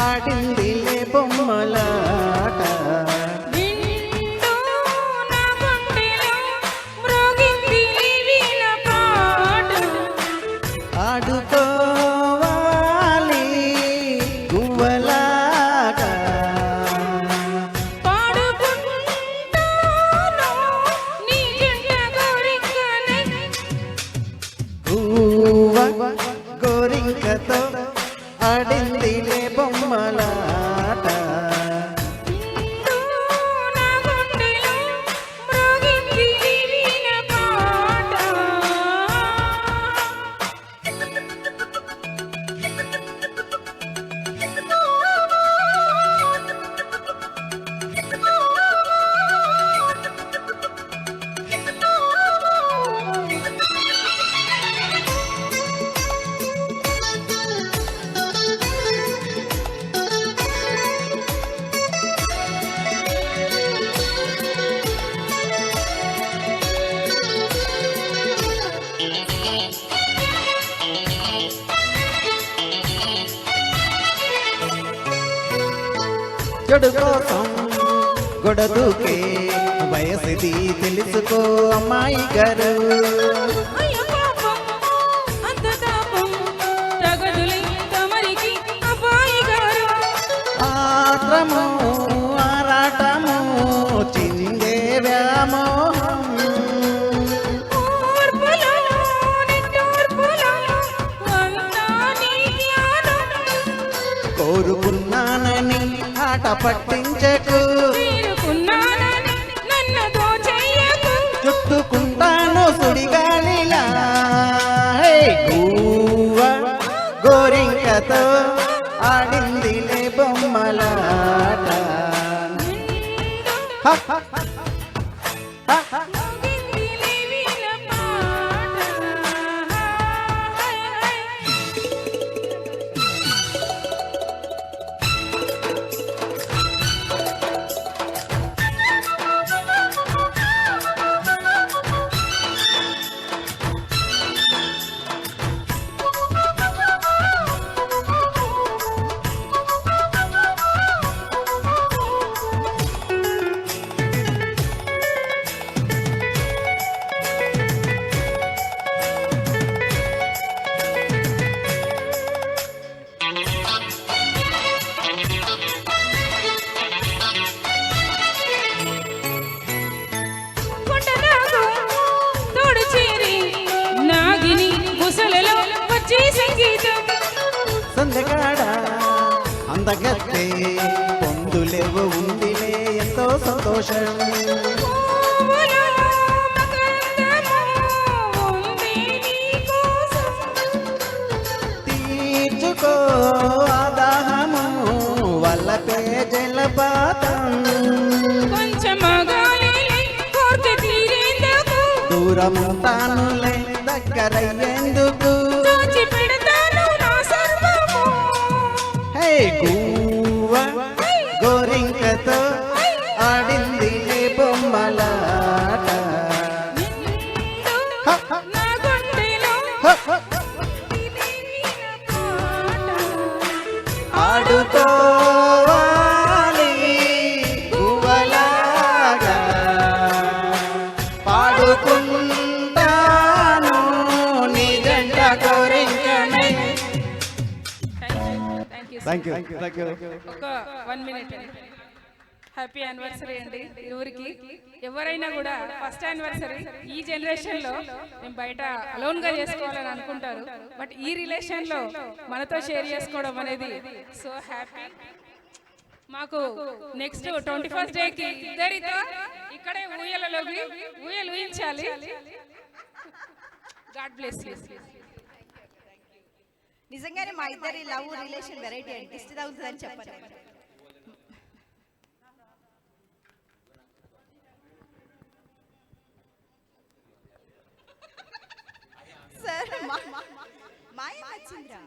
ఆడిందిలే బొమ్మలాట ఆడుకోవాలి గువ్వలాట గువ్వ గోరింకతో ఆడిందిలే బొమ్మలాట చెడు కోసం గొడదుకే వయసుది తెలుసుకో అమ్మాయి గారు ఆత్రము ఆరాటము చిందే వ్యామోహం కోరుకున్నానని ఆట పట్టించకు చుట్టుకుంటాను సుడిగాలిలా గువ్వ గోరింకతో ఆడిందిలే బొమ్మలాట సందగాడ అందగత్తే పొందులేవు ఉందిలే ఎంతో సంతోషం తీర్చుకో ఆదాహము వల్లపే జలపాతం దూరం తానులే దగ్గరయ్యేందుకు గువ్వ గోరింకతో ఆడిందిలే బొమ్మలాట ఆడుకోవాలి గువ్వలాగా పాడుకుంటాను నీ జంట గోరింకనే. Thank you. ఒక 1 minute హ్యాపీ యానివర్సరీ అండి ఊరికి. ఎవరైనా కూడా ఫస్ట్ యానివర్సరీ ఈ జనరేషన్ లో మేము బయట అలోన్ గా చేసుకోవాలని అనుకుంటారు, బట్ ఈ రిలేషన్ లో మనతో షేర్ చేసుకోవడం అనేది సో హ్యాపీ. మాకు నెక్స్ట్ 21st డేకి ఇద్దరితో ఇక్కడే ఊయలలోకి ఊయలు ఊహించాలి. God bless you. నిజంగానే మా ఇద్దరి లవ్ రిలేషన్ వెరైటీ అండి, దిష్టి తగులుతుందని చెప్పండి సార్. మాయ వచ్చింద్రా.